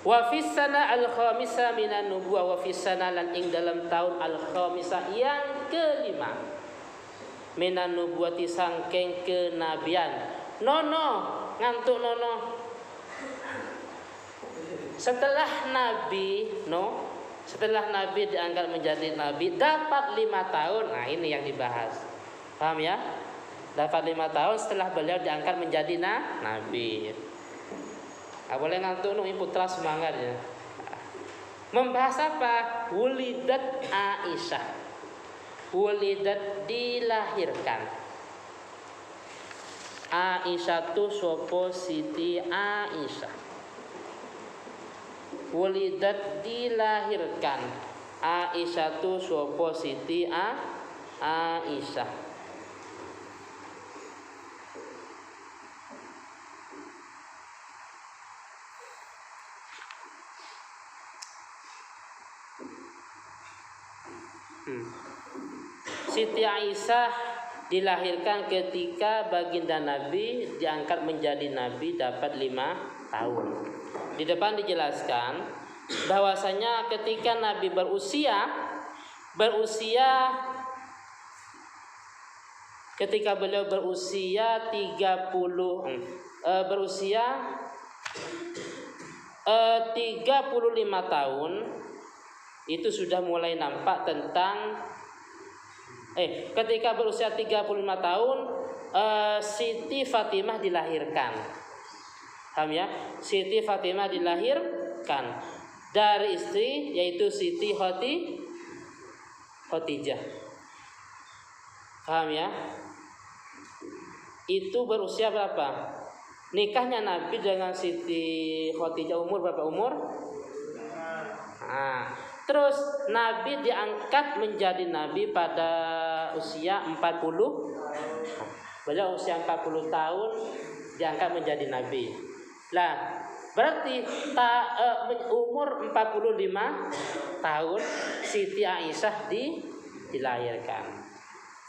Wa fis sana al-khamisah minan nubuwah, wa fis sana lan ing dalam tahun al-khamisah yang kelima, minan nubuwati sangking kenabian. Nono ngantuk nono. Setelah Nabi diangkat menjadi Nabi dapat 5 tahun. Nah ini yang dibahas. Paham ya? Dapat 5 tahun setelah beliau diangkat menjadi Nabi. Boleh ngantuk nih putra semangat ya. Membahas apa? Wulidat Aisyah. Wulidat dilahirkan. Aisyah tu sopo Siti Aisyah. Wulidat dilahirkan. Aisyah tu sopo Siti Aisyah. Siti Aisyah dilahirkan ketika baginda Nabi diangkat menjadi Nabi dapat 5 tahun. Di depan dijelaskan bahwasanya ketika Nabi ketika beliau berusia 35 tahun itu sudah mulai nampak tentang ketika berusia 35 tahun Siti Fatimah dilahirkan. Paham ya? Siti Fatimah dilahirkan dari istri yaitu Siti Khadijah. Paham ya? Itu berusia berapa? Nikahnya Nabi dengan Siti Khadijah umur berapa umur? Terus Nabi diangkat menjadi Nabi pada usia 40. Beliau usia 40 tahun diangkat menjadi Nabi. Lah, berarti umur 45 tahun Siti Aisyah dilahirkan.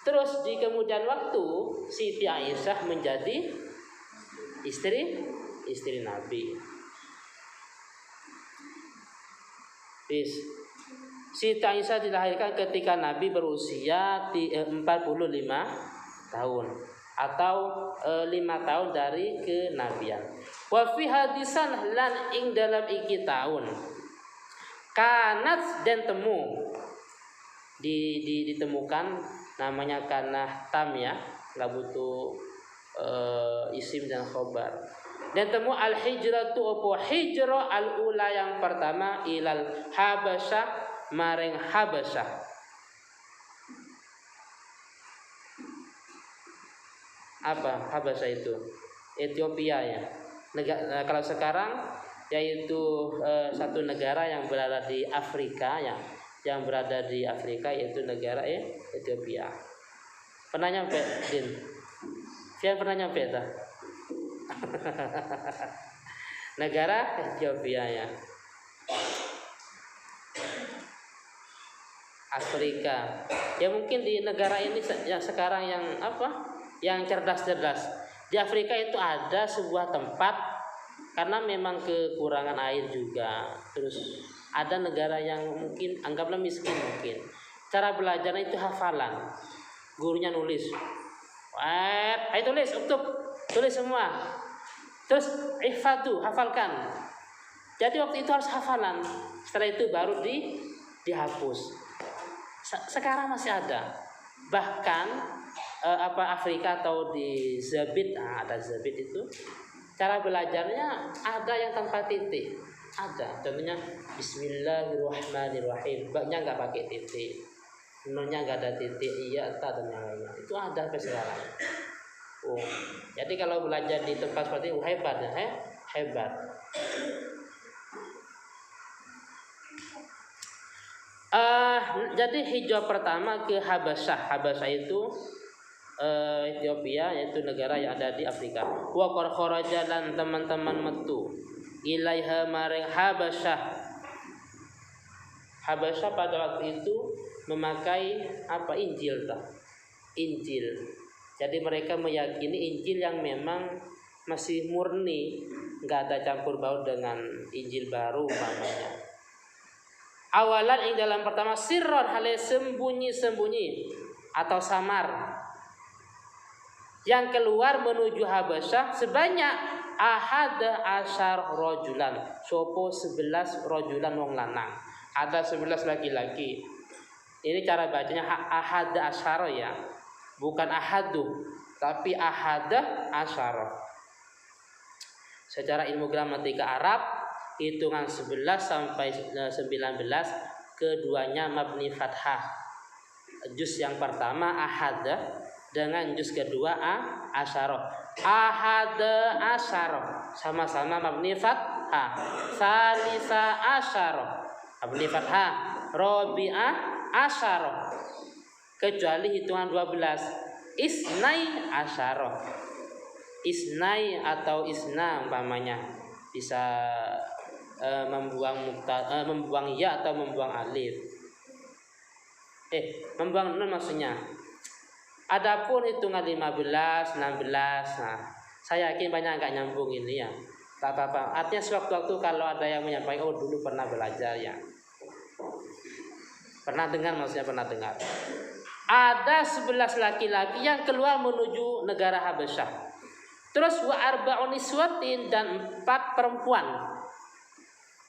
Terus di kemudian waktu Siti Aisyah menjadi istri Nabi. Siti Aisyah dilahirkan ketika Nabi berusia 45 tahun atau 5 tahun dari kenabian. Wa fi hadisan lan ing dalam iki tahun kanat dan temu ditemukan namanya kanah tam ya, enggak butuh isim dan khobar. Dan temu al-hijratu opo hijrah al-ula yang pertama ilal Habasyah maring Habasyah. Apa Habasyah itu? Ethiopia ya. Kalau sekarang yaitu satu negara yang berada di Afrika ya, yang berada di Afrika yaitu negara Ethiopia. Pernah nyampe Din? Siapa pernah nyampe dah? Negara Ethiopia ya, Afrika ya. Mungkin di negara ini yang sekarang yang cerdas di Afrika itu ada sebuah tempat karena memang kekurangan air juga. Terus ada negara yang mungkin anggaplah miskin, mungkin cara belajarnya itu hafalan, gurunya nulis, ayo tulis semua. Terus ihfadu, hafalkan. Jadi waktu itu harus hafalan. Setelah itu baru dihapus. Sekarang masih ada. Bahkan Afrika atau di Zabit, ada Zabit itu. Cara belajarnya ada yang tanpa titik. Ada. Contohnya Bismillahirrahmanirrahim. Baknya enggak pakai titik. Nunnya enggak ada titik, iya ta dan yang lainnya. Itu ada sampai sekarang. Jadi kalau belajar di tempat seperti itu hebat ya, hebat. Jadi hijrah pertama ke Habasyah. Habasyah itu Ethiopia, yaitu negara yang ada di Afrika. Wa kharaja lan teman-teman metu ilaiha maring Habasyah. Habasyah pada waktu itu memakai Injil. Jadi mereka meyakini Injil yang memang masih murni, nggak ada campur baur dengan Injil baru umpamanya. Awalan yang dalam pertama sirron hale sembunyi-sembunyi atau samar, yang keluar menuju Habasyah sebanyak ahada asyar rojulan, sopo 11 rojulan wong lanang, ada 11 laki-laki. Ini cara bacanya ahada asyar ya, bukan ahadu tapi ahada asyar. Secara ilmu gramatika Arab, hitungan 11 sampai 19 keduanya mabni fathah. Juz yang pertama ahada dengan juz kedua asyara. Ahada asyara sama-sama mabni fathah. Salisa asyara mabni fathah. Rabi'a asyara kecuali hitungan 12. Isnai asyara. Isnai atau isna umpamanya bisa membuang ya atau membuang alif. Membuang nun maksudnya. Adapun hitungan 15, 16, nah, saya yakin banyak nggak nyambung ini ya. Tak apa-apa. Artinya sewaktu-waktu kalau ada yang menyampaikan, oh dulu pernah belajar ya. Pernah dengar maksudnya pernah dengar. Ada 11 laki-laki yang keluar menuju negara Habasyah. Terus wa arba'un niswatin dan 4 perempuan.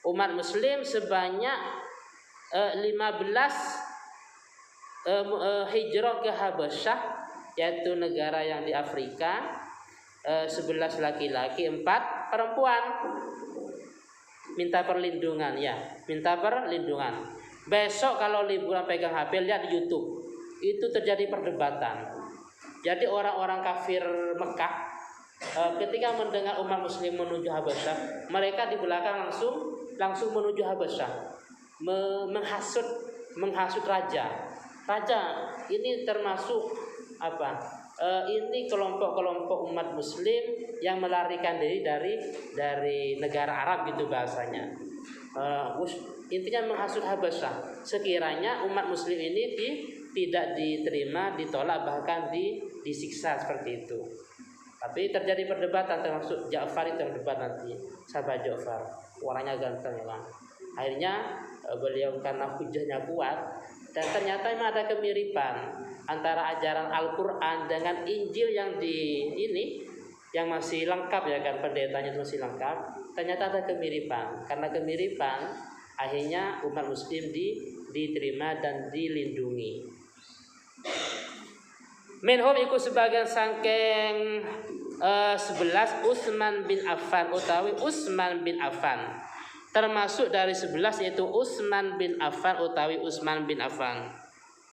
Umat muslim sebanyak 15 hijrah ke Habasyah, yaitu negara yang di Afrika. 11 laki-laki, 4 perempuan. Minta perlindungan ya, minta perlindungan. Besok kalau liburan pegang HP lihat di YouTube. Itu terjadi perdebatan. Jadi orang-orang kafir Mekah ketika mendengar umat muslim menuju Habasyah, mereka di belakang langsung menuju Habasyah, menghasut raja. Ini termasuk apa? Ini kelompok-kelompok umat muslim yang melarikan diri dari negara Arab gitu bahasanya. Intinya menghasut Habasyah. Sekiranya umat muslim ini tidak diterima, ditolak, bahkan disiksa seperti itu. Tapi terjadi perdebatan, termasuk Ja'far itu terdebat nanti. Sahabat Ja'far, orangnya ganteng ya Bang. Akhirnya beliau karena hujahnya kuat, dan ternyata memang ada kemiripan antara ajaran Al-Quran dengan Injil yang masih lengkap ya kan, pendetanya masih lengkap. Ternyata ada kemiripan. Karena kemiripan akhirnya umat muslim diterima dan dilindungi. Minhum iku sebagian sangking 11 Utsman bin Affan utawi Utsman bin Affan. Termasuk dari 11 yaitu Utsman bin Affan utawi Utsman bin Affan.